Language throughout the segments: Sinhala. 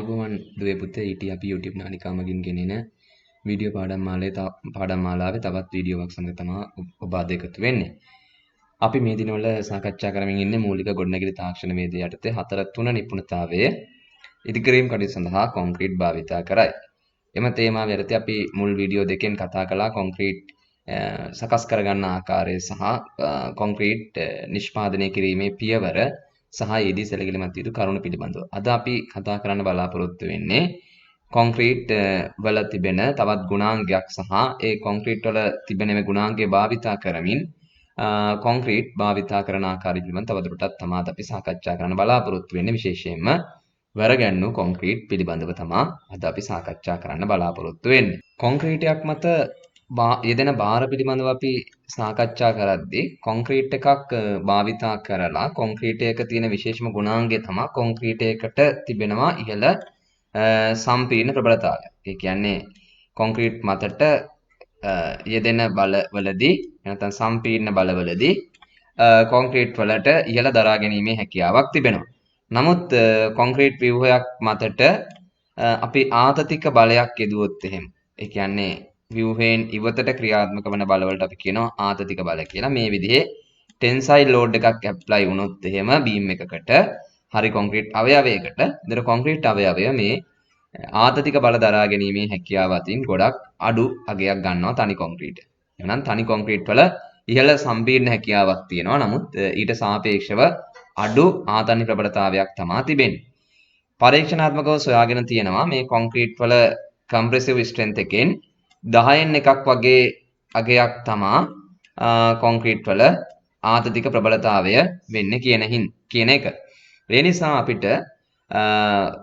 ආයුබෝවන් දුවේ පුතේ ඊට අපි YouTube නාලිකාව මගින් ගෙනෙන වීඩියෝ පාඩම් මාලාවේ තවත් වීඩියෝවක් සමග තමයි ඔබ අද එකතු වෙන්නේ. අපි මේ දිනවල සාකච්ඡා කරමින් ඉන්නේ මූලික ගොඩනැගිලි තාක්ෂණ වේදය යටතේ 4.3 නිපුණතාවයේ ඉදිකිරීම කටයුතු සඳහා කොන්ක්‍රීට් භාවිතා කරයි. එම තේමාව යටතේ අපි මුල් වීඩියෝ දෙකෙන් කතා කළා කොන්ක්‍රීට් සකස් කරගන්න ආකාරය සහ කොන්ක්‍රීට් නිෂ්පාදනය කිරීමේ පියවර සහ ඊදී සැලකිලිමත් යුතු කරුණු පිළිබඳව. අද අපි කතා කරන්න බලාපොරොත්තු වෙන්නේ කොන්ක්‍රීට් වල තිබෙන තවත් ගුණාංගයක් සහ ඒ කොන්ක්‍රීට් වල තිබෙන මේ ගුණාංගය භාවිතා කරමින් කොන්ක්‍රීට් භාවිතා කරන ආකාරය පිළිබඳව තවදුරටත් තමයි අපි සාකච්ඡා කරන්න බලාපොරොත්තු වෙන්නේ. විශේෂයෙන්ම වැරගැන්වු කොන්ක්‍රීට් පිළිබඳව තමයි අද අපි සාකච්ඡා කරන්න බලාපොරොත්තු වෙන්නේ. කොන්ක්‍රීටයක් මත යෙදෙන භාර පිළිබඳව අපි සාකච්ඡා කරද්දී කොන්ක්‍රීට් එකක් භාවිතා කරලා කොන්ක්‍රීටයක තියෙන විශේෂම ගුණාංගය තමයි කොන්ක්‍රීටයකට තිබෙනවා ඉහළ සම්පීර්ණ ප්‍රබලතාවය. ඒ කියන්නේ කොන්ක්‍රීට් මතට යෙදෙන බලවලදී නැත්නම් සම්පීර්ණ බලවලදී කොන්ක්‍රීට් වලට ඉහළ දරා ගැනීමේ හැකියාවක් තිබෙනවා. නමුත් කොන්ක්‍රීට් ව්‍යුහයක් මතට අපි ආතතික බලයක් යෙදුවොත් එහෙම ඒ කියන්නේ ව්‍යුහයෙන් ඉවතට ක්‍රියාත්මක වන බලවලට අපි කියනවා ආතතික බල කියලා. මේ විදිහේ ටෙන්සයිල් ලෝඩ් එකක් ඇප්ලයි වුණොත් එහෙම බීම් එකකට හරි කොන්ක්‍රීට් අවයවයකට ඉතින් කොන්ක්‍රීට් අවයවය මේ ආතතික බල දරා ගැනීමේ හැකියාව අතින් ගොඩක් අඩු අගයක් ගන්නවා තනි කොන්ක්‍රීට්. එහෙනම් තනි කොන්ක්‍රීට් වල ඉහළ සම්පීර්ණ හැකියාවක් තියෙනවා. නමුත් ඊට සාපේක්ෂව අඩු ආතන්‍ය ප්‍රබලතාවයක් තමයි තිබෙන්නේ. පරීක්ෂණාත්මකව සොයාගෙන තියෙනවා මේ කොන්ක්‍රීට් වල කම්ප්‍රෙසිව් ස්ට්‍රෙන්ත් එකෙන් 10න් එකක් වගේ අගයක් තමා කොන්ක්‍රීට් වල ආතතික ප්‍රබලතාවය වෙන්නේ කියන එක. ඒ නිසා අපිට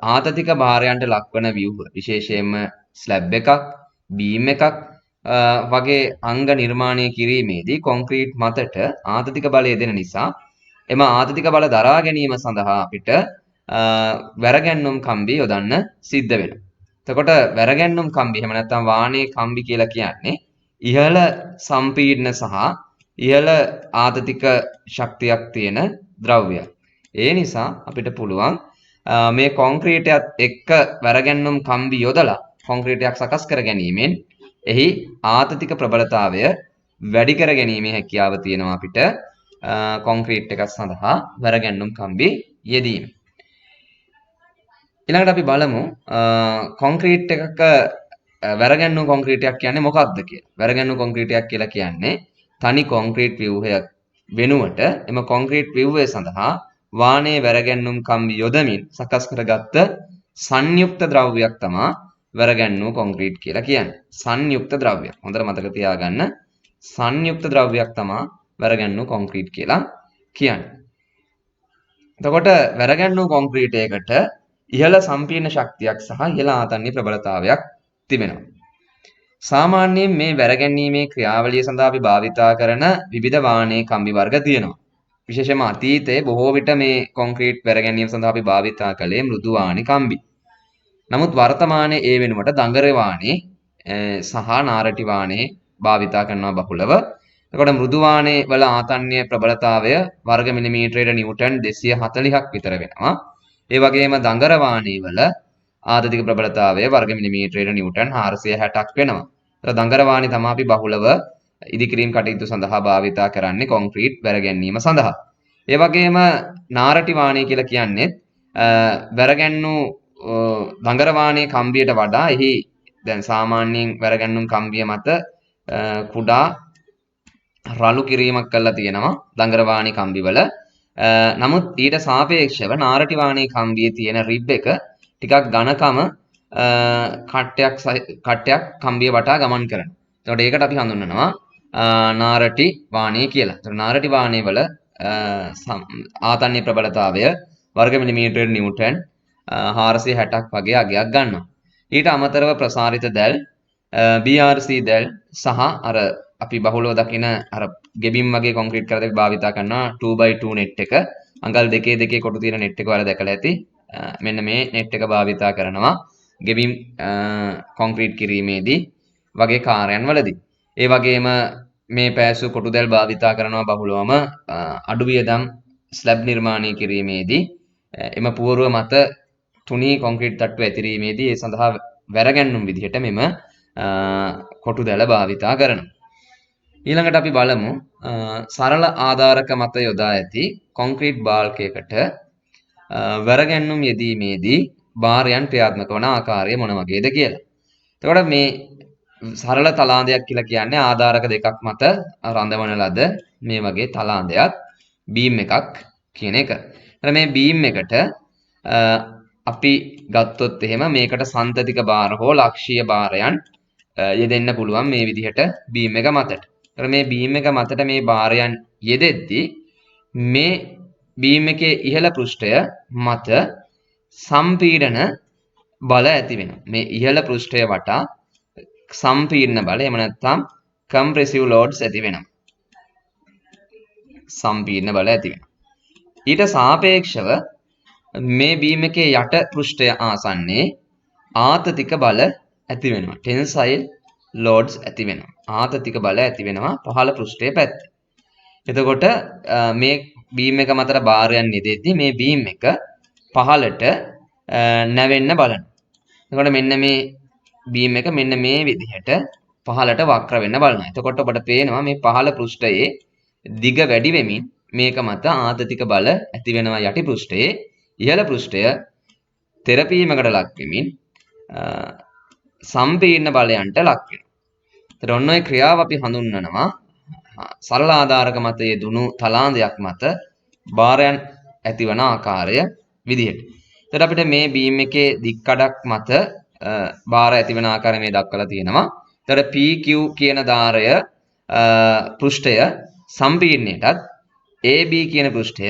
ආතතික භාරයන්ට ලක්වන ව්‍යුහ විශේෂයෙන්ම ස්ලැබ් එකක්, බීම් එකක් වගේ අංග නිර්මාණය කිරීමේදී කොන්ක්‍රීට් මතට ආතතික බලය දෙන නිසා එම ආතතික බල දරා ගැනීම සඳහා අපිට වැරගැන්වුම් කම්බි යොදන්න සිද්ධ වෙනවා. එතකොට වැරගැන්වුම් කම්බි එහෙම නැත්නම් වාණේ කම්බි කියලා කියන්නේ ඉහළ සම්පීර්ණ සහ ඉහළ ආතතික ශක්තියක් තියෙන ද්‍රව්‍යයක්. ඒ නිසා අපිට පුළුවන් මේ කොන්ක්‍රීටයත් එක්ක වැරගැන්වුම් කම්බි යොදලා කොන්ක්‍රීටයක් සකස් කර ගැනීමෙන් එහි ආතතික ප්‍රබලතාවය වැඩි කර ගැනීමේ හැකියාව තියෙනවා අපිට කොන්ක්‍රීට් එකක් සඳහා වැරගැන්වුම් කම්බි යෙදීම. ඊළඟට අපි බලමු කොන්ක්‍රීට් එකක වැරගැන්වුම් කොන්ක්‍රීටයක් කියන්නේ මොකක්ද කියලා. වැරගැන්වුම් කොන්ක්‍රීටයක් කියලා කියන්නේ තනි කොන්ක්‍රීට් ව්‍යුහයක් වෙනුවට එම කොන්ක්‍රීට් ව්‍යුහය සඳහා වාණේ වැරගැන්වුම් කම්බි යොදමින් සකස් කරගත්ත සංයුක්ත ද්‍රව්‍යයක් තමයි වැරගැන්වුම් කොන්ක්‍රීට් කියලා කියන්නේ. සංයුක්ත ද්‍රව්‍යයක්. හොඳට මතක තියාගන්න. සංයුක්ත ද්‍රව්‍යයක් තමයි වැරගැන්වුම් කොන්ක්‍රීට් කියලා කියන්නේ. එතකොට වැරගැන්වුම් කොන්ක්‍රීටයකට ඉහළ සම්පීර්ණ ශක්තියක් සහ ඉහළ ආතන්‍ය ප්‍රබලතාවයක් තිබෙනවා. සාමාන්‍යයෙන් මේ වැරගැන්වීමේ ක්‍රියාවලිය සඳහා අපි භාවිතා කරන විවිධ වාණේ කම්බි වර්ග තියෙනවා. විශේෂයෙන්ම අතීතයේ බොහෝ විට මේ කොන්ක්‍රීට් වැරගැන්වීම සඳහා අපි භාවිතා කළේ මෘදු වාණේ කම්බි. නමුත් වර්තමානයේ ඒ වෙනුවට දඟර වාණේ සහ නාරටි වාණේ භාවිතා කරනවා බහුලව. එතකොට මෘදු වාණේ වල ආතන්‍ය ප්‍රබලතාවය වර්ග මිලිමීටරයට නිව්ටන් 240ක් විතර වෙනවා. ඒ වගේම දඟර වාණේ වල ආතතික ප්‍රබලතාවය වර්ග මිලිමීටරයට නිව්ටන් 460ක් වෙනවා. ඒතර දඟර වාණේ තමයි අපි බහුලව ඉදිකිරීම කටයුතු සඳහා භාවිතා කරන්නේ කොන්ක්‍රීට් වැරගැන්වීම සඳහා. ඒ වගේම නාරටි වාණේ කියලා කියන්නේ වැරගැන්වු දඟර වාණේ කම්බියට වඩා එහි දැන් සාමාන්‍යයෙන් වැරගැන්වුම් කම්බිය මත කුඩා රළු කිරීමක් කරලා තියෙනවා දඟර වාණේ කම්බිවල. නමුත් ඊට සාපේක්ෂව නාරටි වාණේ කම්බියේ තියෙන රිබ් එක ටිකක් ඝනකම කට්ටයක් කම්බිය වටා ගමන් කරනවා. එතකොට ඒකට අපි හඳුන්වනවා නාරටි වාණේ කියලා. එතකොට නාරටි වාණේ වල ආතන්‍ය ප්‍රබලතාවය වර්ග මිලිමීටර නිව්ටන් 460ක් වගේ අගයක් ගන්නවා. ඊට අමතරව ප්‍රසාරිත දැල් BRC දැල් සහ අර අපි බහුලව දකින අර ගෙබිම් වගේ කොන්ක්‍රීට් කරලා භාවිතා කරනවා 2x2 net එක. අඟල් දෙකේ කොටු තියෙන net එක ඔයාලා දැකලා ඇති. මෙන්න මේ net එක භාවිතා කරනවා ගෙබිම් කොන්ක්‍රීට් කිරීමේදී වගේ කාර්යයන් වලදී. ඒ වගේම මේ පෑසු කොටු දැල් භාවිතා කරනවා බහුලවම අඩු වියදම් ස්ලැබ් නිර්මාණය කිරීමේදී එම පුවරුව මත තුනී කොන්ක්‍රීට් තට්ටු ඇතිරීමේදී ඒ සඳහා වැරගැන්වුම් විදිහට මෙම කොටු දැල භාවිතා කරනවා. ඊළඟට අපි බලමු සරල ආධාරක මත යොදා ඇති කොන්ක්‍රීට් බාල්කයකට වැරගැන්වුම් යෙදීමේදී භාරයන් ක්‍රියාත්මක වන ආකාරය මොන වගේද කියලා. එතකොට මේ සරල තලාන්දයක් කියලා කියන්නේ ආධාරක දෙකක් මත රඳවන ලද මේ වගේ තලාන්දයක් බීම් එකක් කියන එක. එතන මේ බීම් එකට අපි ගත්තොත් එහෙම මේකට සන්තතික භාර හෝ ලක්ෂීය භාරයන් යෙදෙන්න පුළුවන් මේ විදිහට බීම් එක මතට. එතකොට මේ බීම් එක මතට මේ භාරයන් යෙදෙද්දී මේ බීම් එකේ ඉහළ පෘෂ්ඨය මත සම්පීඩන බල ඇති වෙනවා. මේ ඉහළ පෘෂ්ඨය වටා සම්පීඩන බල එහෙම නැත්නම් කම්ප්‍රෙසිව් ලෝඩ්ස් ඇති වෙනවා. සම්පීඩන බල ඇති වෙනවා. ඊට සාපේක්ෂව මේ බීම් එකේ යට පෘෂ්ඨය ආසන්නයේ ආතතික බල ඇති වෙනවා. ටෙන්සයිල් ලෝඩ්ස් ඇති වෙනවා. ආතතික බල ඇති වෙනවා පහළ පෘෂ්ඨයේ පැත්තේ. එතකොට මේ බීම් එක මතට භාරයන් යෙදෙද්දී මේ බීම් එක පහළට නැවෙන්න බලනවා. එතකොට මෙන්න මේ බීම් එක මෙන්න මේ විදිහට පහළට වක්‍ර වෙන්න බලනවා. එතකොට ඔබට පේනවා මේ පහළ පෘෂ්ඨයේ දිග වැඩි වෙමින් මේක මත ආතතික බල ඇති වෙනවා යටි පෘෂ්ඨයේ. ඉහළ පෘෂ්ඨය තෙරපීමකට ලක් වෙමින් සම්පීඩන බලයන්ට ලක් වෙනවා. එතකොට ඔන්න ඔය ක්‍රියාව අපි හඳුන්වනවා සරල ආධාරක මත යෙදුණු තලාන්දයක් මත භාරයන් ඇතිවන ආකාරය විදිහට. එතකොට අපිට මේ බීම් එකේ දික් කඩක් මත භාර ඇතිවන ආකාරය මේ දක්වලා තියෙනවා. එතකොට PQ කියන ධාරය පෘෂ්ඨය සම්පීඩනයටත් AB කියන පෘෂ්ඨය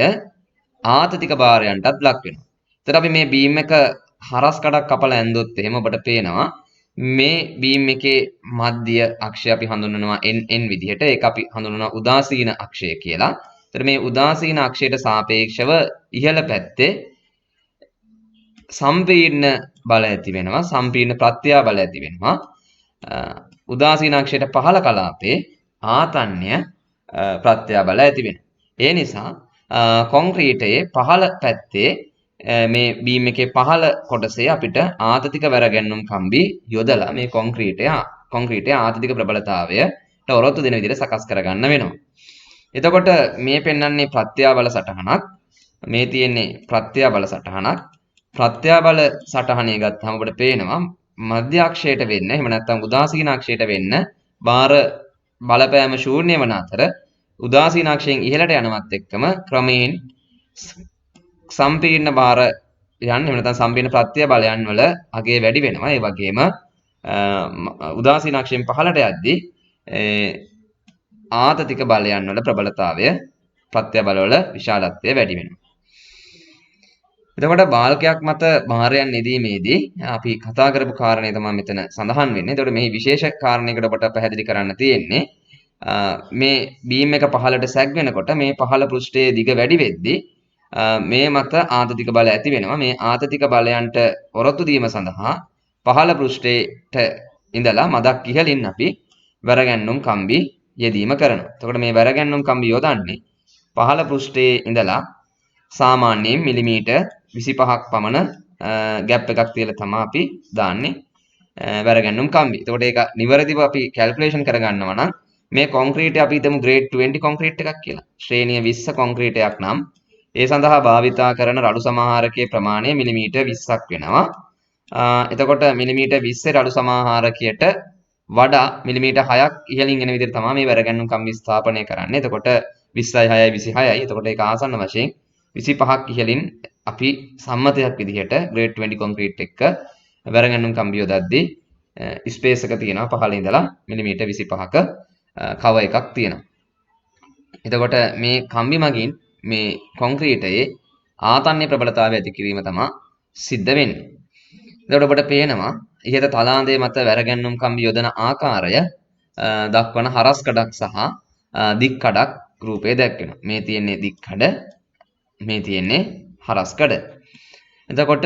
ආතතික භාරයන්ටත් ලක් වෙනවා. එතකොට අපි මේ බීම් එක හරස් කඩක් කපලා ඇන්දොත් එහෙම ඔබට පේනවා මේ බීම් එකේ මධ්‍ය අක්ෂය අපි හඳුන්වනවා NN විදිහට. ඒක අපි හඳුන්වනවා උදාසීන අක්ෂය කියලා. එතකොට මේ උදාසීන අක්ෂයට සාපේක්ෂව ඉහළ පැත්තේ සම්පීඩන බල ඇති වෙනවා. සම්පීඩන ප්‍රත්‍යා බල ඇති වෙනවා. උදාසීන අක්ෂයට පහළ කලාපේ ආතන්‍ය ප්‍රත්‍යා බල ඇති වෙනවා. ඒ නිසා කොන්ක්‍රීටයේ පහළ පැත්තේ මේ බීම් එකේ පහළ කොටසේ අපිට ආතතික වැරගැන්වුම් කම්බි යොදලා මේ කොන්ක්‍රීටයේ ආතතික ප්‍රබලතාවයට ඔරොත්තු දෙන විදිහට සකස් කරගන්න වෙනවා. එතකොට මේ පෙන්වන්නේ ප්‍රත්‍යාබල සටහනක්. මේ තියෙන්නේ ප්‍රත්‍යාබල සටහනක්. ප්‍රත්‍යාබල සටහනේ ගත්තාම ඔබට පේනවා මධ්‍ය අක්ෂයට වෙන්න එහෙම නැත්නම් උදාසීන අක්ෂයට වෙන්න බාර බලපෑම ශූන්‍ය වන අතර උදාසීන අක්ෂයෙන් ඉහළට යනවත් එක්කම ක්‍රමයෙන් සම්පීඩන භාර යන් එහෙම නැත්නම් සම්පීඩන ප්‍රත්‍ය බලයන් වල අගය වැඩි වෙනවා. ඒ වගේම උදාසීන අක්ෂයෙන් පහළට යද්දී ආතතික බලයන් වල ප්‍රබලතාවය ප්‍රත්‍ය බල වල විශාලත්වය වැඩි වෙනවා. එතකොට බාල්කයක් මත භාරයන් යෙදීමේදී අපි කතා කරපු කාරණේ තමයි මෙතන සඳහන් වෙන්නේ. එතකොට මේ විශේෂ කාරණයකට ඔබට පැහැදිලි කරන්න තියෙන්නේ මේ බීම් එක පහළට සැග් වෙනකොට මේ පහළ පෘෂ්ඨයේ දිග වැඩි වෙද්දී මේ මත ආතතික බල ඇති වෙනවා. මේ ආතතික බලයන්ට ඔරොත්තු දීම සඳහා පහළ පෘෂ්ඨයට ඉඳලා මදක් ඉහළින් අපි වැරගැන්වුම් කම්බි යෙදීම කරනවා. එතකොට මේ වැරගැන්වුම් කම්බි යොදන්නේ පහළ පෘෂ්ඨයේ ඉඳලා සාමාන්‍යයෙන් මිලිමීටර් 25ක් පමණ ગેප් එකක් තියලා තමයි අපි දාන්නේ වැරගැන්වුම් කම්බි. එතකොට ඒක නිවැරදිව අපි කැල්කියුලේෂන් කරගන්නවා නම් මේ කොන්ක්‍රීට් අපි හිතමු ග්‍රේඩ් 20 කොන්ක්‍රීට් එකක් කියලා. ශ්‍රේණිය 20 කොන්ක්‍රීට් එකක් නම් ඒ සඳහා භාවිතා කරන රළු සමාහාරකයේ ප්‍රමාණය මිලිමීටර් 20ක් වෙනවා. එතකොට මිලිමීටර් 20 රළු සමාහාරකයට වඩා මිලිමීටර් 6ක් ඉහළින් එන විදිහට තමයි මේ වැරගැන්වුම් කම්බි ස්ථාපනය කරන්නේ. එතකොට 20යි 6යි 26යි. එතකොට ඒක ආසන්න වශයෙන් 25ක් ඉහළින් අපි සම්මතයක් විදිහට ග්‍රේඩ් 20 කොන්ක්‍රීට් එක වැරගැන්වුම් කම්බි යොදද්දී ස්පේස් එක තියෙනවා පහළ ඉඳලා මිලිමීටර් 25ක කව එකක් තියෙනවා. එතකොට මේ කම්බි මගින් මේ කොන්ක්‍රීටයේ ආතන්‍ය ප්‍රබලතාවය ඇති කිරීම තමයි සිද්ධ වෙන්නේ. එතකොට ඔබට පේනවා ඉහත තලාන්දේ මත වැරගැන්වුම් කම්බි යොදන ආකාරය දක්වන හරස් කඩක් සහ දික් කඩක් රූපේ දැක්වෙනවා. මේ තියෙන්නේ දික් කඩ, මේ තියෙන්නේ හරස් කඩ. එතකොට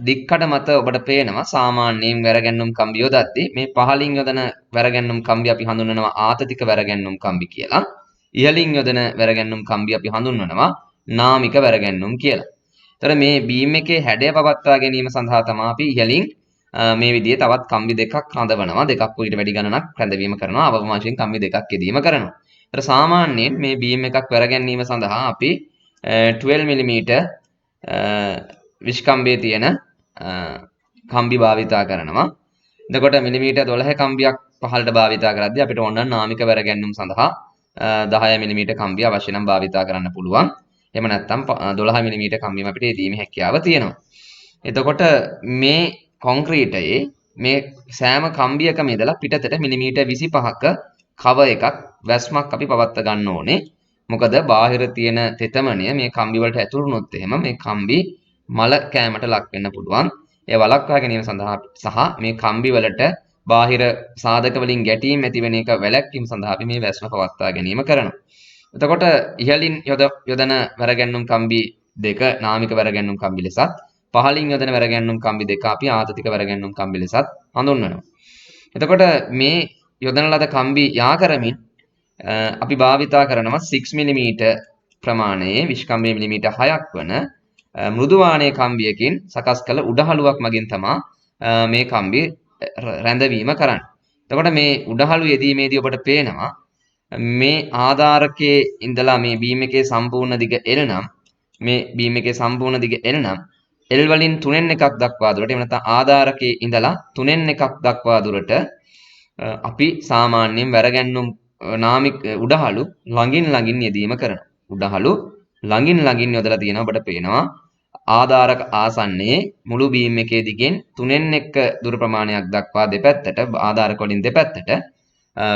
දික් කඩ මත ඔබට පේනවා සාමාන්‍යයෙන් වැරගැන්වුම් කම්බි යොදද්දී මේ පහළින් යොදන වැරගැන්වුම් කම්බි අපි හඳුන්වනවා ආතතික වැරගැන්වුම් කම්බි කියලා. ඉහළින් යොදන වැරගැන්වුම් කම්බි අපි හඳුන්වනවා නාමික වැරගැන්වුම් කියලා. එතකොට මේ බීම් එකේ හැඩය පවත්වා ගැනීම සඳහා තමයි අපි ඉහළින් මේ විදිහේ තවත් කම්බි දෙකක් රඳවනවා. දෙකක් ඊට වැඩි ගණනක් රැඳවීම කරනවා. අවම වශයෙන් කම්බි දෙකක් යෙදීම කරනවා. ඒතර සාමාන්‍යයෙන් මේ බීම් එකක් වැර ගැනීම සඳහා අපි 12 මිලිමීටර් විස්කම්බයේ තියෙන කම්බි භාවිතා කරනවා. එතකොට මිලිමීටර් 12 කම්බියක් පහළට භාවිතා කරද්දී අපිට ඕන නාමික වැර ගැනීම සඳහා 10 මිලිමීටර් කම්බිය අවශ්‍ය නම් භාවිතා කරන්න පුළුවන්. එහෙම නැත්නම් 12 මිලිමීටර් කම්බියම අපිට යෙදීමේ හැකියාව තියෙනවා. එතකොට මේ කොන්ක්‍රීටයේ මේ සෑම කම්බියකම ඉඳලා පිටතට මිලිමීටර් 25ක කව එකක් වැස්මක් අපි පවත්වා ගන්න ඕනේ. මොකද බාහිර තියෙන තෙතමනය මේ කම්බි වලට ඇතුළු වුණොත් එහෙම මේ කම්බි මල කෑමට ලක් වෙන්න පුළුවන්. ඒ වළක්වා ගැනීම සඳහා සහ මේ කම්බි වලට බාහිර සාධක වලින් ගැටීම් ඇති වෙන එක වැළැක්වීම සඳහා අපි මේ වැස්ම පවත්වා ගැනීම කරනවා. එතකොට ඉහළින් යොදන වැරගැන්නුම් කම්බි දෙක නාමික වැරගැන්නුම් කම්බි ලෙසත් පහළින් යොදන වැරගැන්නුම් කම්බි දෙක අපි ආතතික වැරගැන්නුම් කම්බි ලෙසත් හඳුන්වනවා. එතකොට මේ යොදන ලද කම්බි යා කරමින් අපි භාවිතා කරනවා 6 මිලිමීටර් ප්‍රමාණයේ විස්කම්බයේ මිලිමීටර් 6ක් වන මෘදුවාණයේ කම්බියකින් සකස් කළ උඩහළුවක් මගින් තමයි මේ කම්බි රැඳවීම කරන්නේ. එතකොට මේ උඩහළු යෙදීමේදී ඔබට පේනවා මේ ආධාරකයේ ඉඳලා මේ බීම් එකේ සම්පූර්ණ දිග L නම් මේ බීම් එකේ සම්පූර්ණ දිග L නම් L වලින් 3න් එකක් දක්වා දුරට එහෙම නැත්නම් ආධාරකයේ ඉඳලා 3න් එකක් දක්වා දුරට අපි සාමාන්‍යයෙන් වැරගැන්නුම් නාමික උඩහළු ළඟින් යෙදීම කරනවා. උඩහළු ළඟින් යොදලා තියෙනවා ඔබට පේනවා. ආධාරක ආසන්නයේ මුළු බීම් එකේ දිගෙන් 3න් 1 දුර ප්‍රමාණයක් දක්වා දෙපැත්තට ආධාරක වලින් දෙපැත්තට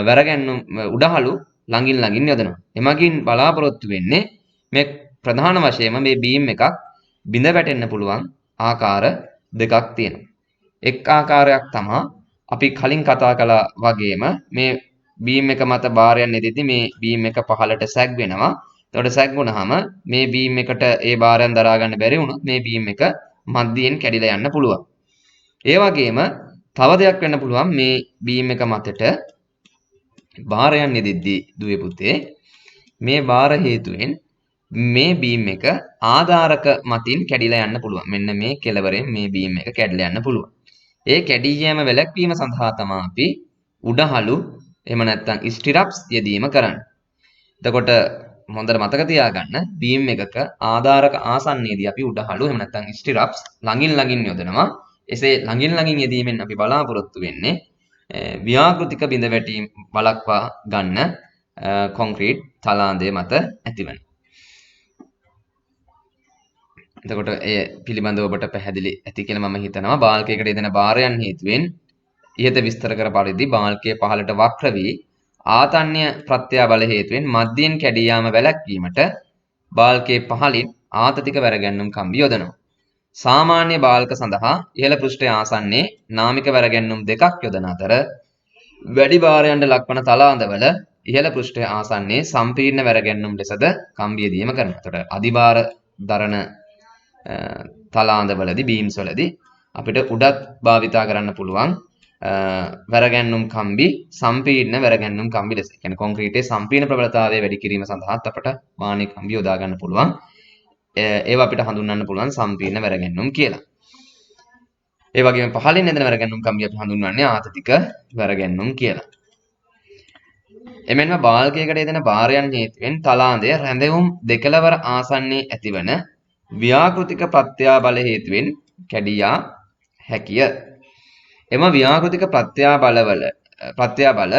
වැරගැන්නුම් උඩහළු ළඟින් යොදනවා. එමගින් බලාපොරොත්තු වෙන්නේ මේ ප්‍රධාන වශයෙන්ම මේ බීම් එකක් බිඳ වැටෙන්න පුළුවන් ආකාර දෙකක් තියෙනවා. එක් ආකාරයක් තමයි අපි කලින් කතා කළා වගේම මේ බීම් එක මත බාරයන් නෙදෙද්දී මේ බීම් එක පහළට සැග් වෙනවා. එතකොට සැග් වුණාම මේ බීම් එකට ඒ බාරයන් දරා ගන්න බැරි වුණොත් මේ බීම් එක මැදියෙන් කැඩිලා යන්න පුළුවන්. ඒ වගේම තව දෙයක් වෙන්න පුළුවන් මේ බීම් එක මතට බාරයන් නෙදෙද්දී දුවේ පුතේ මේ බාර හේතුවෙන් මේ බීම් එක ආධාරක මතින් කැඩිලා යන්න පුළුවන්. මෙන්න මේ කෙළවරෙන් මේ බීම් එක කැඩිලා යන්න පුළුවන්. ඒ කැඩී යෑම වැළැක්වීම සඳහා තමයි අපි උඩහළු එහෙම නැත්නම් ස්ටිරප්ස් යෙදීම කරන්නේ. එතකොට හොඳට මතක තියාගන්න බීම් එකක ආධාරක ආසන්නයේදී අපි උඩහළු එහෙම නැත්නම් ස්ටිරප්ස් ළඟින් යොදනවා. එසේ ළඟින් යෙදීමෙන් අපි බලාපොරොත්තු වෙන්නේ ව්‍යාකෘතික බිඳ වැටීම් වළක්වා ගන්න කොන්ක්‍රීට් තලාන්දය මත ඇතිවන. එතකොට එය පිළිබඳව ඔබට පැහැදිලි ඇති කියලා මම හිතනවා. බාල්කයකට යෙදෙන බාරයන් හේතුවෙන් ඉහත විස්තර කර පරිදි බාල්කය පහළට වක්‍ර වී ආතන්‍ය ප්‍රත්‍යාබල හේතුවෙන් මධ්‍යයෙන් කැඩී යාම වැළැක්වීමට බාල්කයේ පහළින් ආතතික වැරගැන්නුම් කම්බි යොදනවා. සාමාන්‍ය බාල්ක සඳහා ඉහළ පෘෂ්ඨය ආසන්නයේ නාමික වැරගැන්නුම් දෙකක් යොදන අතර වැඩි භාරයන්ට ලක්වන තලාන්දවල ඉහළ පෘෂ්ඨය ආසන්නයේ සම්පීර්ණ වැරගැන්නුම් ලෙසද කම්බි යෙදීම කරනවා. එතකොට අධිභාර දරන තලාන්දවලදී බීම්ස් වලදී අපිට උඩත් භාවිතා කරන්න පුළුවන් වැරගැන්නුම් කම්බි සම්පීර්ණ වැරගැන්නුම් කම්බි ලෙස. කියන්නේ කොන්ක්‍රීටයේ සම්පීර්ණ ප්‍රබලතාවය වැඩි කිරීම සඳහාත් අපට මානී කම්බි යොදා ගන්න පුළුවන්. ඒවා අපිට හඳුන්වන්න පුළුවන් සම්පීර්ණ වැරගැන්නුම් කියලා. ඒ වගේම පහළින් යෙදෙන වැරගැන්නුම් කම්බි අපි හඳුන්වන්නේ ආතතික වැරගැන්නුම් කියලා. එමෙන්ම බාල්කයකට යෙදෙන බාරයන් හේතුවෙන් තලාන්දය රැඳවුම් දෙකලවර ආසන්නයේ ඇතිවන ව්‍යාකෘතික ප්‍රත්‍යාබල හේතුවෙන් කැඩී යා හැකිය. එම ව්‍යාකෘතික ප්‍රත්‍යාබල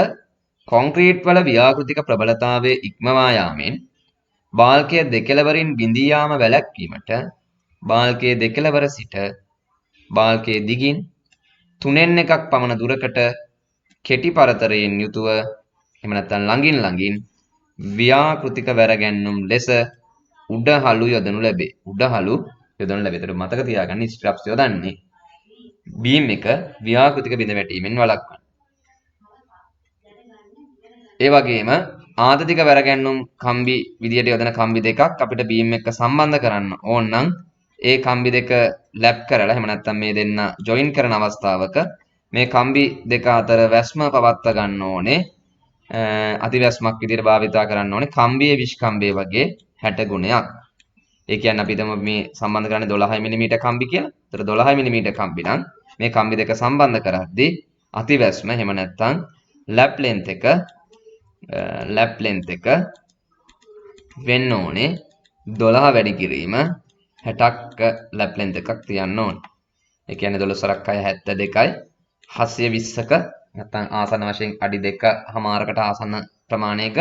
කොන්ක්‍රීට් වල ව්‍යාකෘතික ප්‍රබලතාවයේ ඉක්මවා යාමෙන් බාල්කය දෙකලවරින් බිඳී යාම වැළැක්වීමට බාල්කයේ දෙකලවර සිට බාල්කයේ දිගින් 3න් එකක් පමණ දුරකට කෙටි පරතරයෙන් යුතුව එහෙම නැත්නම් ළඟින් ව්‍යාකෘතික වැරගැන්නුම් ලෙස උඩහළු යොදනු ලැබේ. ඒතර මතක තියාගන්න ස්ට්‍රැප්ස් යොදන්නේ බීම් එක ව්‍යාකෘතික බිඳ වැටීමෙන් වළක්වන්න. ඒ වගේම ආතතික වැරගැන්නුම් කම්බි විදියට යොදන කම්බි දෙකක් අපිට බීම් එක සම්බන්ධ කරන්න ඕන නම් ඒ කම්බි දෙක ලැප් කරලා එහෙම නැත්නම් මේ දෙන්න ජොයින් කරන අවස්ථාවක මේ කම්බි දෙක අතර වැස්ම පවත්වා ගන්න ඕනේ. අතිවැස්මක් විදියට භාවිතා කරන්න ඕනේ. කම්බියේ විස්කම්බයේ වගේ 60 ගුණයක්. ඒ කියන්නේ අපි හිතමු මේ සම්බන්ධ කරන්නේ 12 මිලිමීටර කම්බි කියලා. ඒතර 12 මිලිමීටර කම්බි නම් මේ කම්බි දෙක සම්බන්ධ කරද්දී අතිවැස්ම එහෙම නැත්නම් ලැප් ලෙන්ත් එක වෙන්න ඕනේ 12 වැඩි කිරීම 60ක් ලැප් ලෙන්ත් එකක් තියන්න ඕනේ. ඒ කියන්නේ 12 6ක් 72යි 720ක නැත්නම් ආසන්න වශයෙන් අඩි 2.5කට ආසන්න ප්‍රමාණයක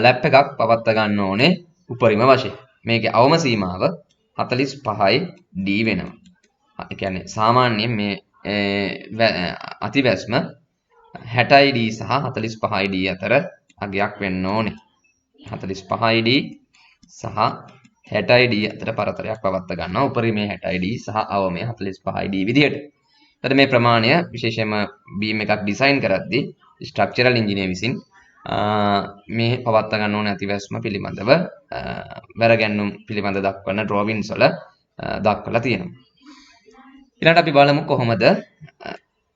ලැප් එකක් පවත්වා ගන්න ඕනේ උපරිම වශයෙන්. මේකේ අවම සීමාව 45යි D වෙනවා. ඒ කියන්නේ සාමාන්‍යයෙන් මේ අතිවැස්ම 60යි D සහ 45යි D අතර අගයක් වෙන්න ඕනේ. 45යි D සහ 60යි D අතර පරතරයක් පවත්වා ගන්නවා. උපරිමයේ 60යි D සහ අවමයේ 45යි D විදිහට. එතකොට මේ ප්‍රමාණය විශේෂයෙන්ම බීම් එකක් ඩිසයින් කරද්දී ස්ට්‍රක්චරල් ඉංජිනේර විසින් මේ පවත්වා ගන්න ඕන අතිවැස්ම පිළිබඳව වැරගැන්වුම් පිළිබඳ දක්වන ඩ්‍රෝවින්ස් වල දක්වලා තියෙනවා. ඊළඟට අපි බලමු කොහොමද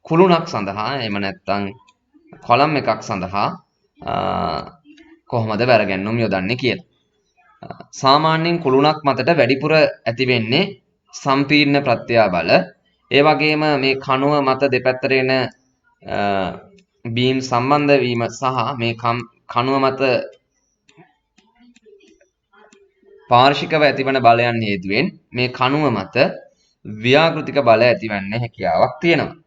කුළුණක් සඳහා එහෙම නැත්නම් කොලම් එකක් සඳහා කොහොමද වැරගැන්වුම් යොදන්නේ කියලා. සාමාන්‍යයෙන් කුළුණක් මතට වැඩිපුර ඇති වෙන්නේ සම්පීර්ණ ප්‍රත්‍යාබල. ඒ වගේම මේ කණුව මත දෙපැත්තට එන බීම් සම්බන්ධ වීම සහ මේ කණුව මත පාර්ශිකව ඇතිවන බලයන් හේතුවෙන් මේ කණුව මත ව්‍යාකෘතික බල ඇතිවන්න හැකියාවක් තියෙනවා.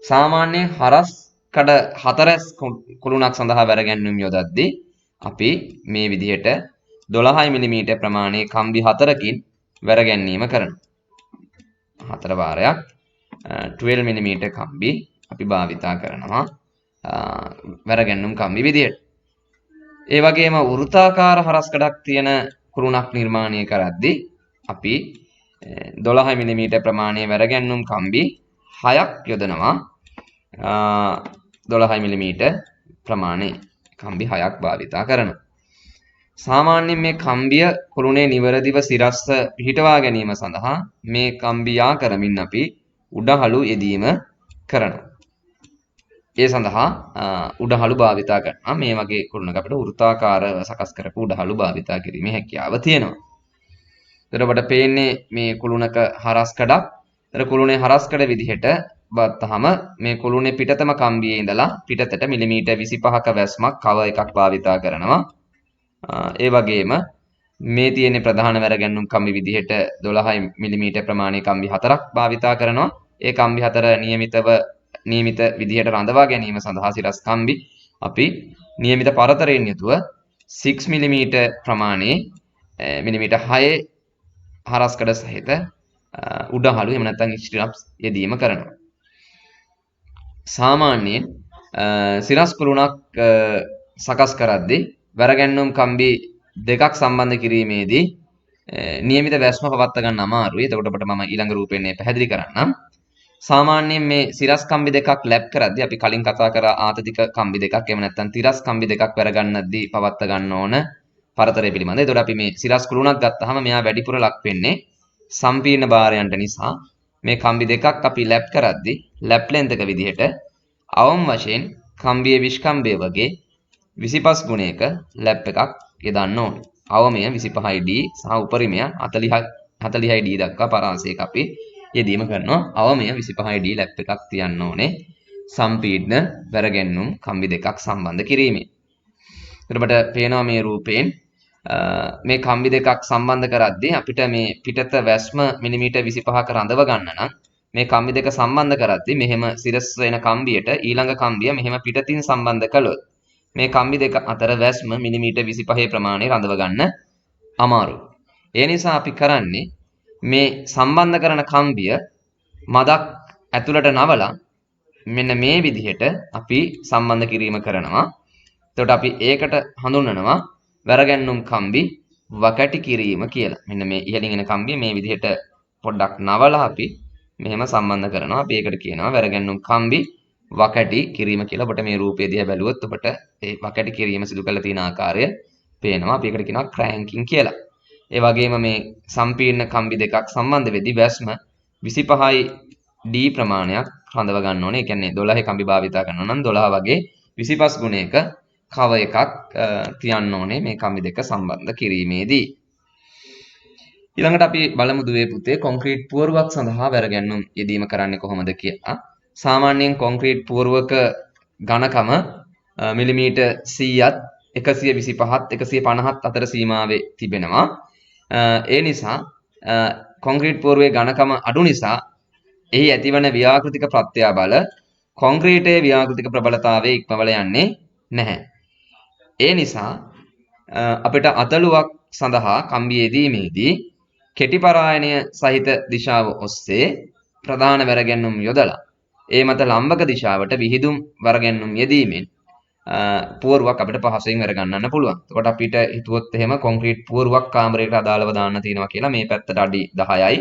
සාමාන්‍යයෙන් හරස් කඩ 4 කුළුණක් සඳහා වැරගැන්වීම යොදද්දී අපි මේ විදිහට 12 මිලිමීටර ප්‍රමාණයේ කම්බි 4කින් වැරගැන්වීම කරනවා. 4 වාරයක් 12 මිලිමීටර කම්බි අපි භාවිතා කරනවා වැරගැන්වුම් කම්බි විදිහට. ඒ වගේම වෘත්තාකාර හරස් කඩක් තියෙන කුළුණක් නිර්මාණය කරද්දී අපි 12 මිලිමීටර ප්‍රමාණයේ වැරගැන්වුම් කම්බි 6ක් යොදනවා. 12 මිලිමීටර ප්‍රමාණයේ කම්බි 6ක් භාවිතා කරනවා. සාමාන්‍යයෙන් මේ කම්බිය කුළුණේ නිවැරදිව සිරස්ව පිහිටවා ගැනීම සඳහා මේ කම්බියා කරමින් අපි උඩහළු යෙදීම කරනවා. ඒ සඳහා උඩහළු භාවිතා කරනවා. මේ වගේ කුළුණක අපිට වෘත්තාකාරව සකස් කරපු උඩහළු භාවිතා කිරීමේ හැකියාව තියෙනවා. එතකොට ඔබට පේන්නේ මේ කුළුණක හරස් කඩක්. එතකොට කුළුණේ හරස් කඩ විදිහට බත්තහම මේ කුළුණේ පිටතම කම්බියේ ඉඳලා පිටතට මිලිමීටර් 25ක වැස්මක් කව එකක් භාවිතා කරනවා. ඒ වගේම මේ තියෙන ප්‍රධාන වැරගැන්වුම් කම්බි විදිහට 12 මිලිමීටර් ප්‍රමාණයේ කම්බි 4ක් භාවිතා කරනවා. ඒ කම්බි 4 නියමිත විදිහට රඳවා ගැනීම සඳහා සිරස් කම්බි අපි නියමිත පරතරයෙන් යුතුව 6 මිලිමීටර් ප්‍රමාණයේ මිලිමීටර් 6 හරස්කඩ සහිත උඩහළු එහෙම නැත්නම් ස්ටිරප්ස් යෙදීම කරනවා. සාමාන්‍යයෙන් සිරස් කුළුණක් සකස් කරද්දී වැරගැන්වුම් කම්බි දෙකක් සම්බන්ධ කිරීමේදී නියමිත වැස්ම පවත්වා ගන්න අමාරුයි. එතකොට ඔබට මම ඊළඟ රූපයෙන් පැහැදිලි කරන්නම්. සාමාන්‍යයෙන් මේ සිරස් කම්බි දෙකක් ලැප් කරද්දී අපි කලින් කතා කරා ආතතික කම්බි දෙකක් එහෙම නැත්නම් තිරස් කම්බි දෙකක් වැරගන්නද්දී පවත්වා ගන්න ඕන පරතරය පිළිබඳ. එතකොට අපි මේ සිරස් කුළුණක් ගත්තාම මෙයා වැඩිපුර ලක් වෙන්නේ සම්පීර්ණ භාරයන්ට නිසා මේ කම්බි දෙකක් අපි ලැප් කරද්දී ලැප් ලෙන්ත් එක විදිහට අවම වශයෙන් කම්බියේ විස්කම්බය වගේ 25 ගුණයක ලැප් එකක් යදන්න ඕනේ. අවමය 25යි D සහ උපරිමය 40යි D දක්වා පරාසයක අපි යෙදීම කරනවා. අවමය 25යි D ලැප් එකක් තියන්න ඕනේ. සම්පීර්ණ වැරගැන්වුම් කම්බි දෙකක් සම්බන්ධ කිරීමේ. එතකොට පේනවා මේ රූපයෙන් මේ කම්බි දෙකක් සම්බන්ධ කරද්දී අපිට මේ පිටත වැස්ම මිලිමීටර් 25ක රඳව ගන්න නම් මේ කම්බි දෙක සම්බන්ධ කරද්දී මෙහෙම සිරස් වෙන කම්බියට ඊළඟ කම්බිය මෙහෙම පිටතින් සම්බන්ධ කළොත් මේ කම්බි දෙක අතර වැස්ම මිලිමීටර් 25 ප්‍රමාණය රඳව ගන්න අමාරුයි. ඒ නිසා අපි කරන්නේ මේ සම්බන්ධ කරන කම්බිය මදක් ඇතුළට නවලා මෙන්න මේ විදිහට අපි සම්බන්ධ කිරීම කරනවා. එතකොට අපි ඒකට හඳුන්වනවා වැරගැන්වුම් කම්බි වකටි කිරීම කියලා. මෙන්න මේ ඉහළින් එන කම්බිය මේ විදිහට පොඩ්ඩක් නවලා අපි මෙහෙම සම්බන්ධ කරනවා. අපි ඒකට කියනවා වැරගැන්වුම් කම්බි වකටි කිරීම කියලා. ඔබට මේ රූපය දිහා බැලුවොත් ඔබට ඒ වකටි කිරීම සිදු කරලා තියෙන ආකාරය පේනවා. අපි ඒකට කියනවා ක්‍රෑන්කින් කියලා. ඒ වගේම මේ සම්පීර්ණ කම්බි දෙකක් සම්බන්ධ වෙද්දී වැස්ම 25යි D ප්‍රමාණයක් රඳව ගන්න ඕනේ. ඒ කියන්නේ 12 කම්බි භාවිතා කරනවා නම් 12 වගේ 25 ගුණයක කව එකක් තියන්න ඕනේ මේ කම්බි දෙක සම්බන්ධ කිරීමේදී. ඊළඟට අපි බලමු දුවේ පුතේ කොන්ක්‍රීට් පුවරුවක් සඳහා වැරගැන්වුම් යෙදීම කරන්නේ කොහොමද කියලා. සාමාන්‍යයෙන් කොන්ක්‍රීට් පුවරුවක ඝනකම මිලිමීටර් 100ත් 125ත් 150ත් අතර සීමාවේ තිබෙනවා. ඒ නිසා කොන්ක්‍රීට් පුවරුවේ ඝනකම අඩු නිසා එහි ඇතිවන ව්‍යාකෘතික ප්‍රත්‍යාබල කොන්ක්‍රීටයේ ව්‍යාකෘතික ප්‍රබලතාවයේ ඉක්මවල යන්නේ නැහැ. ඒ නිසා අපිට අතලුවක් සඳහා කම්බි යෙදීමේදී කෙටි පරායනය සහිත දිශාව ඔස්සේ ප්‍රධාන වැරගැන්වුම් යොදලා ඒ මත ලම්බක දිශාවට විහිදුම් වරගැන්වුම් යෙදීමෙන් පුවරුවක් අපිට පහසුවෙන් වැරගන්නන්න පුළුවන්. එතකොට අපිට හිතුවොත් එහෙම කොන්ක්‍රීට් පුවරුවක් කාමරයකට අදාළව දාන්න තියෙනවා කියලා මේ පැත්තට අඩි 10යි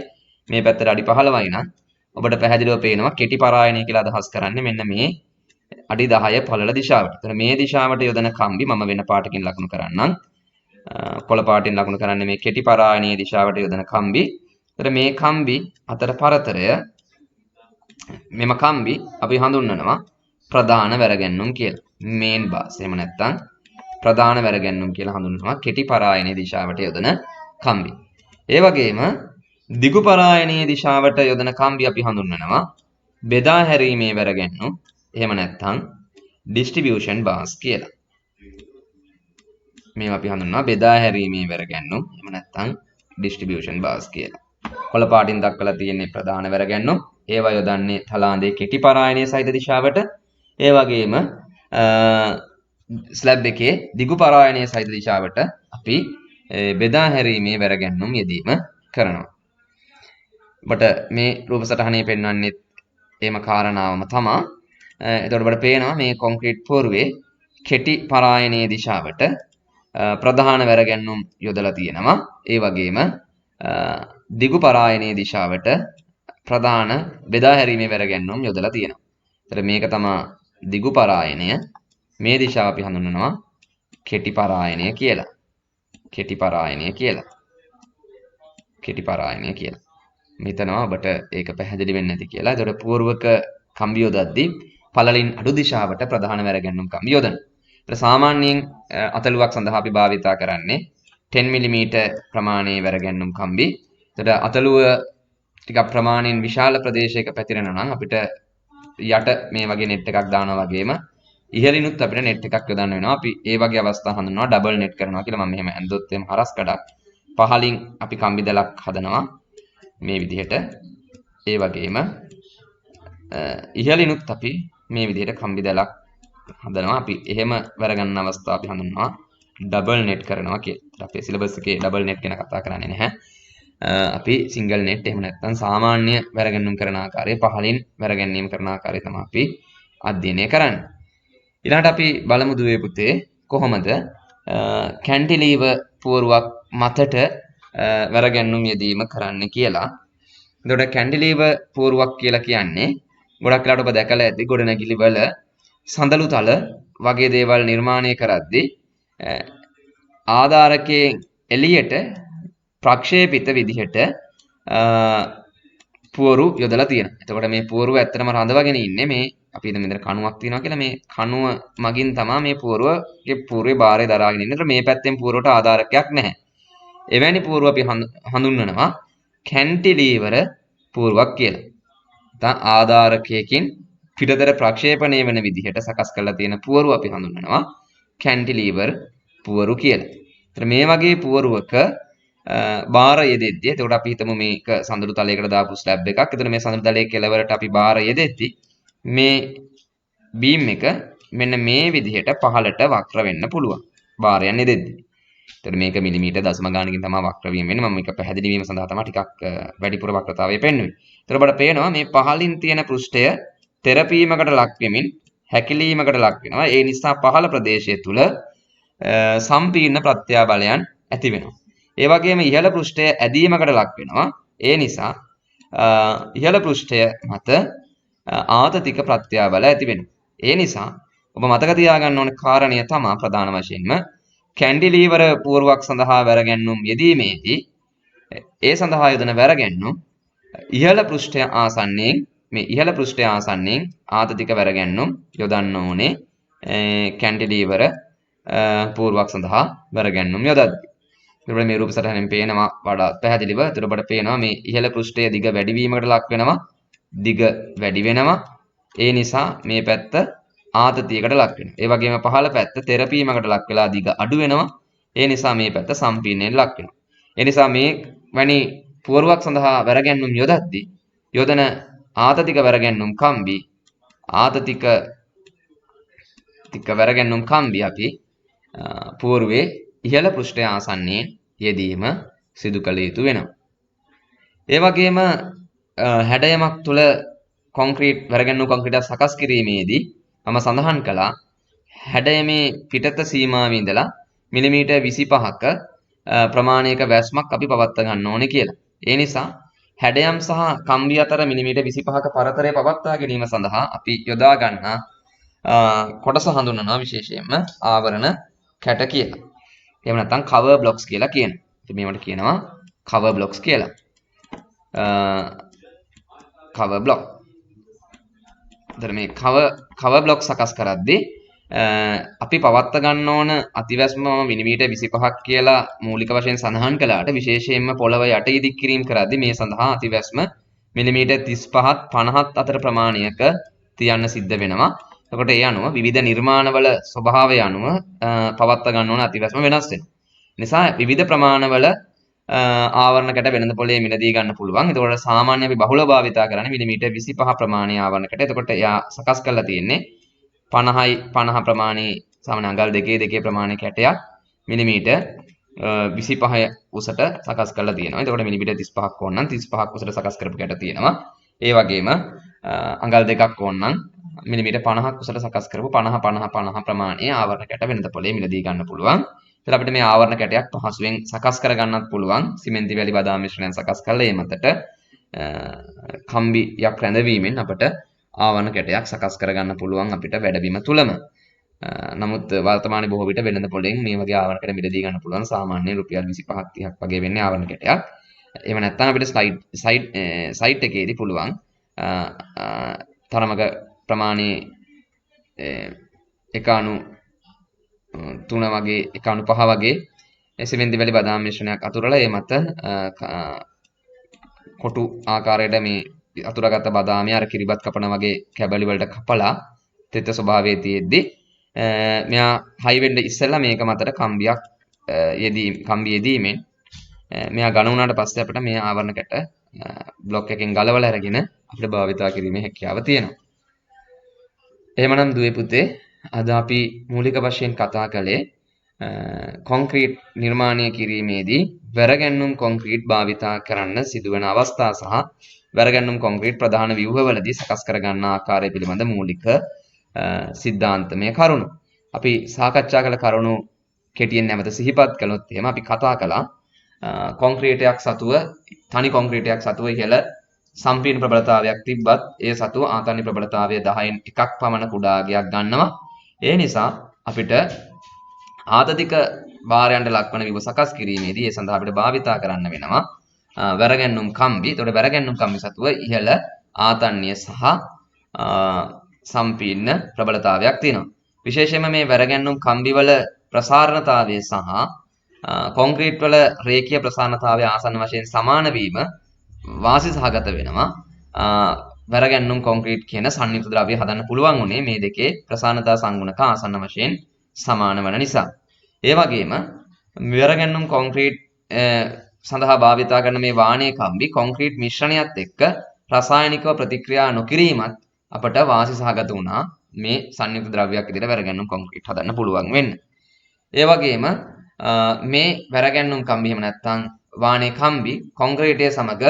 මේ පැත්තට අඩි 15යි නම් ඔබට පැහැදිලිව පේනවා කෙටි පරායනය කියලා අදහස් කරන්නේ මෙන්න මේ අඩි 10 පළල දිශාවට. එතන මේ දිශාවට යොදන කම්බි මම වෙන පාටකින් ලකුණු කරන්නම්. කොළ පාටින් ලකුණු කරන්නේ මේ කෙටි පරායනීය දිශාවට යොදන කම්බි. එතන මේ කම්බි අතර පරතරය මෙම කම්බි අපි හඳුන්වනවා ප්‍රධාන වැරගැන්වුම් කියලා. මේන් බාස්. එහෙම නැත්නම් ප්‍රධාන වැරගැන්වුම් කියලා හඳුන්වනවා කෙටි පරායනීය දිශාවට යොදන කම්බි. ඒ වගේම දිගු පරායනීය දිශාවට යොදන කම්බි අපි හඳුන්වනවා බෙදා හැරීමේ වැරගැන්වුම්. එහෙම නැත්නම් ඩිස්ට්‍රිබියුෂන් බාස් කියලා. මේවා අපි හඳුන්වනවා බෙදා හැරීමේ වැරගැන්වුම්. එහෙම නැත්නම් ඩිස්ට්‍රිබියුෂන් බාස් කියලා. කොළ පාටින් දක්වලා තියෙන්නේ ප්‍රධාන වැරගැන්වුම්. ඒවා යොදන්නේ තලාන්දේ කෙටි පරායනීය සහිත දිශාවට. ඒ වගේම ස්ලැබ් එකේ දිගු පරායනීය සහිත දිශාවට අපි බෙදා හැරීමේ වැරගැන්වුම් යෙදීම කරනවා. ඔබට මේ රූප සටහනේ පෙන්වන්නේ එහෙම කාරණාවම තමයි. එතකොට ඔබට පේනවා මේ කොන්ක්‍රීට් පුවරුවේ කෙටි පරායනීය දිශාවට ප්‍රධාන වැරගැන්වුම් යොදලා තියෙනවා. ඒ වගේම දිගු පරායනීය දිශාවට ප්‍රධාන බෙදා හැරීමේ වැරගැන්වුම් යොදලා තියෙනවා. ඒතර මේක තමයි දිගු පරායනය. මේ දිශාව අපි හඳුන්වනවා කෙටි පරායනය කියලා. කෙටි පරායනය කියලා. කෙටි පරායනය කියලා. මෙතනවා ඔබට ඒක පැහැදිලි වෙන්නේ නැති කියලා. ඒතකොට පුවරුවක කම්බි යොදද්දී පළලින් අඩු දිශාවට ප්‍රධාන වැරගැන්වුම් කම්බි යොදනවා. ඒතර සාමාන්‍යයෙන් අතලුවක් සඳහා අපි භාවිතා කරන්නේ 10 mm ප්‍රමාණයේ වැරගැන්වුම් කම්බි. ඒතර අතලුව ටිකක් ප්‍රමාණයෙන් විශාල ප්‍රදේශයක පැතිරෙනවා නම් අපිට යට මේ වගේ net එකක් දානවා වගේම ඉහළිනුත් අපිට net එකක් යොදන්න වෙනවා. අපි ඒ වගේ අවස්ථා හඳුන්වනවා ඩබල් net කරනවා කියලා. මම මෙහෙම ඇඳොත් එම් හරස් කඩක් පහලින් අපි කම්බි දලක් හදනවා මේ විදිහට. ඒ වගේම ඉහළිනුත් අපි මේ විදිහට කම්බි දලක් හදනවා. අපි එහෙම වැරගන්න අවස්ථාව අපි හඳුන්වනවා ඩබල් net කරනවා කියලා. අපේ සිලබස් එකේ ඩබල් net ගැන කතා කරන්නේ නැහැ. අපි සිංගල් net එහෙම නැත්නම් සාමාන්‍ය වැරගැන්වීම් කරන ආකාරය පහලින් වැරගැන්වීම් කරන ආකාරය තමයි අපි අධ්‍යයනය කරන්නේ. ඊළඟට අපි බලමු දුවේ පුතේ කොහොමද කැන්ටිලීවර් පුවරුවක් මතට වැරගැන්වීම් යෙදීම කරන්න කියලා. එතකොට කැන්ටිලීවර් පුවරුවක් කියලා කියන්නේ ගොඩක් වෙලාවට ඔබ දැකලා ඇති ගොඩනැගිලි වල සඳලු තල වගේ දේවල් නිර්මාණය කරද්දී ආධාරකයෙන් එළියට ප්‍රක්ෂේපිත විදිහට පුවරු යොදලා තියෙනවා. එතකොට මේ පුවරුව ඇත්තටම රඳවගෙන ඉන්නේ මේ අපි හිතමු මෙතන කණුවක් තියෙනවා කියලා මේ කණුව මගින් තමයි මේ පුවරුවේ පුවරුවේ භාරය දරාගෙන ඉන්නේ. ඒතර මේ පැත්තෙන් පුවරුවට ආධාරකයක් නැහැ. එවැනි පුවරුව අපි හඳුන්වනවා කැන්ටිලීවර පුවරුවක් කියලා. නැත්නම් ආධාරකයකින් පිටතට ප්‍රක්ෂේපණය වෙන විදිහට සකස් කරලා තියෙන පුවරුව අපි හඳුන්වනවා කැන්ටිලීවර් පුවරු කියලා. ඒතර මේ වගේ පුවරුවක බාර යෙදෙද්දී එතකොට අපි හිතමු මේක සඳළු තලයකට දාපු ස්ලැබ් එකක්. එතකොට මේ සඳළු තලයේ කෙළවරට අපි බාර යෙදෙද්දී මේ බීම් එක මෙන්න මේ විදිහට පහළට වක්‍ර වෙන්න පුළුවන්. බාරයන් යෙදෙද්දී. එතකොට මේක මිලිමීටර් දශම ගානකින් තමයි වක්‍ර වීම වෙන්නේ. මම මේක පැහැදිලි වීම සඳහා තමයි ටිකක් වැඩිපුර වක්‍රතාවය පෙන්වන්නේ. එතකොට ඔබට පේනවා මේ පහළින් තියෙන පෘෂ්ඨය තෙරපීමකට ලක් වෙමින් හැකිලීමකට ලක් වෙනවා. ඒ නිසා පහළ ප්‍රදේශය තුල සම්පීර්ණ ප්‍රත්‍යාබලයන් ඇති වෙනවා. ඒ වගේම ඉහළ පෘෂ්ඨය ඇදීමකට ලක් වෙනවා. ඒ නිසා ඉහළ පෘෂ්ඨය මත ආතතික ප්‍රත්‍යාබල ඇති වෙනවා. ඒ නිසා ඔබ මතක තියාගන්න ඕන කාරණය තමයි ප්‍රධාන වශයෙන්ම කැන්ටිලීවර පුවරුවක් සඳහා වැරගැන්වුම් යෙදීමේදී ඒ සඳහා යොදන වැරගැන්වුම් ඉහළ පෘෂ්ඨය ආසන්නයෙන් මේ ඉහළ පෘෂ්ඨය ආසන්නයෙන් ආතතික වැරගැන්වුම් යොදන්න ඕනේ කැන්ටිලීවර පුවරුවක් සඳහා වැරගැන්වුම් යොදද්දී. එතකොට මේ රූප සටහනෙන් පේනවා වඩා පැහැදිලිව. එතකොට ඔබට පේනවා මේ ඉහළ පෘෂ්ඨයේ දිග වැඩිවීමකට ලක් වෙනවා. දිග වැඩි වෙනවා. ඒ නිසා මේ පැත්ත ආතතියකට ලක් වෙනවා. ඒ වගේම පහළ පැත්ත තෙරපීමකට ලක් වෙලා දිග අඩු වෙනවා. ඒ නිසා මේ පැත්ත සම්පීඩනයෙන් ලක් වෙනවා. ඒ නිසා මේ වැනි පුවරුවක් සඳහා වැරගැන්වුම් යොදද්දී යොදන ආතතික වැරගැන්වුම් කම්බි ආතතික වැරගැන්වුම් කම්බි අපි පුවරුවේ ඉහළ පෘෂ්ඨය ආසන්නයෙන් යෙදීම සිදු කළ යුතු වෙනවා. ඒ වගේම හැඩයමක් තුළ කොන්ක්‍රීට් වැරගැන්වුම් කොන්ක්‍රීට් සකස් කිරීමේදී මම සඳහන් කළා හැඩයමේ පිටත සීමාවේ ඉඳලා මිලිමීටර් 25ක ප්‍රමාණයක වැස්මක් අපි පවත්වා ගන්න ඕනේ කියලා. ඒ නිසා හැඩයම් සහ කම්බි අතර මිලිමීටර් 25ක පරතරය පවත්වා ගැනීම සඳහා අපි යොදා ගන්නා කොටස හඳුන්වනවා විශේෂයෙන්ම ආවරණ කැට කියලා. එහෙම නැත්නම් කවර් බ්ලොක්ස් කියලා කියනවා. ඉතින් මේවට කියනවා කවර් බ්ලොක්ස් කියලා. Cover block. මේ කවර් බ්ලොක් සකස් කරද්දී අපි පවත්වා ගන්න ඕන අතිවැස්ම මිලිමීටර් 25ක් කියලා මූලික වශයෙන් සඳහන් කළාට විශේෂයෙන්ම පොළව යට ඉදික් කිරීම කරද්දී මේ සඳහා අතිවැස්ම මිලිමීටර් 35ත් 50ත් අතර ප්‍රමාණයක තියන්න සිද්ධ වෙනවා. එතකොට ඒ අනුව විවිධ නිර්මාණවල ස්වභාවය අනුව පවත්වා ගන්න ඕන අතිවැස්ම වෙනස් වෙනවා. නිසා විවිධ ප්‍රමාණවල ආවරණ කැට වෙළඳ පොලේ මිලදී ගන්න පුළුවන්. එතකොට සාමාන්‍ය අපි බහුල භාවිතා කරන්නේ මිලිමීටර් 25 ප්‍රමාණයේ ආවරණ කැට. එතකොට එයා සකස් කරලා තියෙන්නේ 50යි 50 ප්‍රමාණයේ සාමාන්‍ය අඟල් දෙකේ ප්‍රමාණයේ කැටයක් මිලිමීටර් 25 උසට සකස් කරලා තියෙනවා. එතකොට මිලිමීටර් 35ක් ඕන නම් 35ක් උසට සකස් කරපු කැට තියෙනවා. ඒ වගේම අඟල් දෙකක් ඕන නම් මිලිමීටර් 50ක් උසට සකස් කරපු 50 ප්‍රමාණයේ ආවරණ කැට වෙළඳ පොලේ මිලදී ගන්න පුළුවන්. එතකොට අපිට මේ ආවරණ කැටයක් පහසුවෙන් සකස් කර ගන්නත් පුළුවන්. සිමෙන්ති වැලි බදාම මිශ්‍රණයෙන් සකස් කරලා ඒ මතට කම්බියක් රැඳවීමෙන් අපට ආවරණ කැටයක් සකස් කර ගන්න පුළුවන් අපිට වැඩබිම තුලම. නමුත් වර්තමානයේ බොහෝ විට වෙළඳ පොලෙන් මේ වගේ ආවරණ කැට මිලදී ගන්න පුළුවන්. සාමාන්‍ය රුපියල් 25ක් 30ක් වගේ වෙන්නේ ආවරණ කැටයක්. එහෙම නැත්නම් අපිට සයිට් එකේදී පුළුවන් තරමක ප්‍රමාණයේ 1.3 වගේ 1.5 වගේ සිමෙන්ති වැලි බදාම මිශ්‍රණයක් අතුරලා ඒ මත කොටු ආකාරයට මේ අතුරගත බදාමය අර කිරිබත් කපන වගේ කැබලි වලට කපලා තෙත ස්වභාවයේ තියෙද්දි මෙයා හයි වෙන්න ඉස්සෙල්ලා මේක මතට කම්බි යෙදීමෙන් මෙයා ඝන වුණාට පස්සේ අපිට මේ ආවරණ කැට බ්ලොක් එකෙන් ගලවලා අරගෙන අපිට භාවිතා කිරීමේ හැකියාව තියෙනවා. එහෙමනම් දුවේ පුතේ අද අපි මූලික වශයෙන් කතා කළේ කොන්ක්‍රීට් නිර්මාණය කිරීමේදී වැරගැන්වුම් කොන්ක්‍රීට් භාවිතා කරන්න සිදුවන අවස්ථා සහ වැරගැන්වුම් කොන්ක්‍රීට් ප්‍රධාන ව්‍යුහවලදී සකස් කර ගන්න ආකාරය පිළිබඳ මූලික සිද්ධාන්තමය කරුණු. අපි සාකච්ඡා කළ කරුණු කෙටියෙන් නැවත සිහිපත් කළොත් එහෙම අපි කතා කළා කොන්ක්‍රීටයක් සතුව තනි කොන්ක්‍රීටයක් සතුව ඉහළ සම්පීර්ණ ප්‍රබලතාවයක් තිබ්බත් ඒ සතුව ආතන්‍ය ප්‍රබලතාවය 10න් එකක් පමණ කුඩා අගයක් ගන්නවා. ඒ නිසා අපිට ආතතික භාරයන්ට ලක්වන විව සකස් කිරීමේදී ඒ සඳහා අපිට භාවිතා කරන්න වෙනවා වැරගැන්වුම් කම්බි. එතකොට වැරගැන්වුම් කම්බි සතුව ඉහළ ආතන්‍ය සහ සම්පීර්ණ ප්‍රබලතාවයක් තියෙනවා. විශේෂයෙන්ම මේ වැරගැන්වුම් කම්බි වල ප්‍රසාරණතාවය සහ කොන්ක්‍රීට් වල රේඛීය ප්‍රසාරණතාවය ආසන්න වශයෙන් සමාන වීම වාසි සහගත වෙනවා. වැරගැන්වුම් කොන්ක්‍රීට් කියන සංයුක්ත ද්‍රව්‍ය හදන්න පුළුවන් උනේ මේ දෙකේ ප්‍රසාරණතා සංගුණක ආසන්න වශයෙන් සමාන වන නිසා. ඒ වගේම වැරගැන්වුම් කොන්ක්‍රීට් සඳහා භාවිතා කරන මේ වාණයේ කම්බි කොන්ක්‍රීට් මිශ්‍රණයත් එක්ක රසායනිකව ප්‍රතික්‍රියා නොකිරීමත් අපට වාසි සහගත වුණා මේ සංයුක්ත ද්‍රව්‍යයක් විදිහට වැරගැන්වුම් කොන්ක්‍රීට් හදන්න පුළුවන් වෙන්න. ඒ වගේම මේ වැරගැන්වුම් කම්බි එහෙම නැත්නම් වාණයේ කම්බි කොන්ක්‍රීටය සමග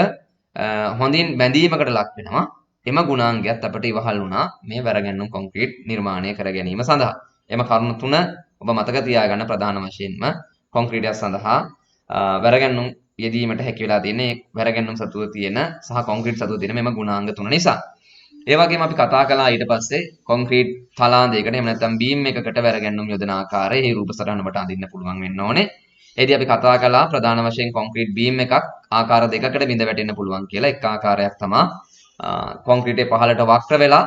හොඳින් බැඳීමකට ලක් වෙනවා. එම ගුණාංගයත් අපට ඉවහල් වුණා මේ වැරගැන්වුම් කොන්ක්‍රීට් නිර්මාණය කර ගැනීම සඳහා. එම කරුණු තුන ඔබ මතක තියාගන්න ප්‍රධාන වශයෙන්ම කොන්ක්‍රීටයක් සඳහා වැරගැන්වුම් යෙදීමට හැකි වෙලා තියෙන්නේ වැරගැන්වුම් සතුව තියෙන සහ කොන්ක්‍රීට් සතුව තියෙන මෙම ගුණාංග තුන නිසා. ඒ වගේම අපි කතා කළා ඊට පස්සේ කොන්ක්‍රීට් තලාන්දයකට එහෙම නැත්නම් බීම් එකකට වැරගැන්වුම් යොදන ආකාරය මේ රූප සටහන ඔබට අඳින්න පුළුවන් වෙන්න ඕනේ. එදී අපි කතා කළා ප්‍රධාන වශයෙන් කොන්ක්‍රීට් බීම් එකක් ආකාර දෙකකට බිඳ වැටෙන්න පුළුවන් කියලා. එක් ආකාරයක් තමයි කොන්ක්‍රීටේ පහළට වක්‍ර වෙලා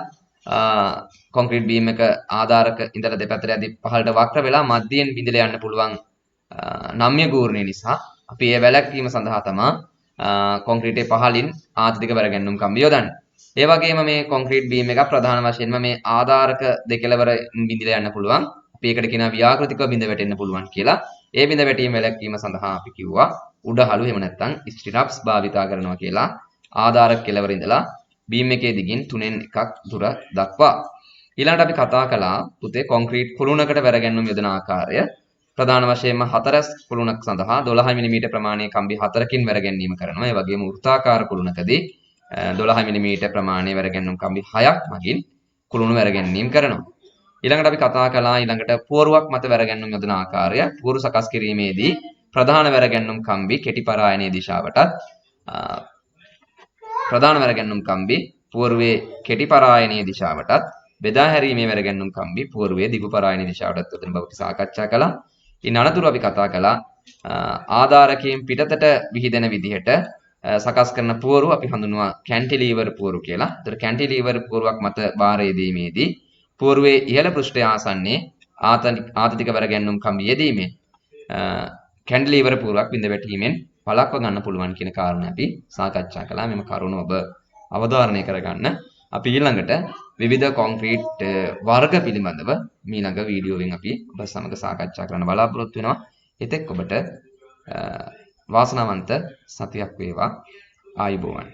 කොන්ක්‍රීට් බීම් එක ආධාරක ඉඳලා දෙපැත්තට යද්දි පහළට වක්‍ර වෙලා මැදියෙන් බිඳලා යන්න පුළුවන් නම්‍ය ගූර්ණය නිසා අපි ඒ වැළැක්වීම සඳහා තමයි කොන්ක්‍රීටයේ පහළින් ආතතික වැරගැන්වුම් කම්බි යොදන්නේ. ඒ වගේම මේ කොන්ක්‍රීට් බීම් එක ප්‍රධාන වශයෙන්ම මේ ආධාරක දෙකලවර බිඳිලා යන්න පුළුවන්. අපි ඒකට කියනවා ව්‍යාකෘතිකව බිඳ වැටෙන්න පුළුවන් කියලා. ඒ බිඳ වැටීම වැළැක්වීම සඳහා අපි කිව්වා උඩහළු එහෙම නැත්නම් ස්ටිරප්ස් භාවිතා කරනවා කියලා. ආධාරක කෙලවර ඉඳලා බීම් එකේ දිගින් 3න් 1ක් දුර දක්වා. ඊළඟට අපි කතා කළා පුතේ කොන්ක්‍රීට් කුළුණකට වැරගැන්වුම් යොදන ආකාරය. ප්‍රධාන වශයෙන්ම හතරස් කුළුණක් සඳහා 12 මිමි ප්‍රමාණයේ කම්බි 4කින් වැරගැන්වීම කරනවා. ඒ වගේම වෘත්තාකාර කුළුණකදී 12 මිමි ප්‍රමාණයේ වැරගැන්වුම් කම්බි 6ක් මගින් කුළුණු වැරගැන්වීම කරනවා. ඊළඟට අපි කතා කළා ඊළඟට පුවරුවක් මත වැරගැන්වුම් යොදන ආකාරය. පුවරු සකස් කිරීමේදී ප්‍රධාන වැරගැන්වුම් කම්බි කෙටි පරායනයේ දිශාවටත් ප්‍රධාන වැරගැන්වුම් කම්බි පුවරුවේ කෙටි පරායනයේ දිශාවටත් බෙදා හැරීමේ වැරගැන්වුම් කම්බි පුවරුවේ දිගු පරායනයේ දිශාවටත් යොදන බව අපි සාකච්ඡා කළා. ඉන් අනතුරු අපි කතා කළා ආධාරකයෙන් පිටතට විහිදෙන විදිහට සකස් කරන පුවරු අපි හඳුන්වනවා කැන්ටිලීවර් පුවරු කියලා. ඒතර කැන්ටිලීවර් පුවරුවක් මත බාර යෙදීමේදී පුවරුවේ ඉහළ පෘෂ්ඨය ආසන්නයේ ආතතික වැරගැන්වුම් කම්බි යෙදීමෙන් කැන්ටිලීවර් පුවරුවක් බිඳ වැටීමෙන් වළක්ව ගන්න පුළුවන් කියන කාරණා අපි සාකච්ඡා කළා. මෙම කරුණ ඔබ අවධාරණය කරගන්න. අපි ඊළඟට විවිධ කොන්ක්‍රීට් වර්ග පිළිබඳව ඊළඟ වීඩියෝවෙන් අපි ඔබ සමග සාකච්ඡා කරන්න බලාපොරොත්තු වෙනවා. එතෙක් ඔබට වාසනාවන්ත සතියක් වේවා. ආයුබෝවන්.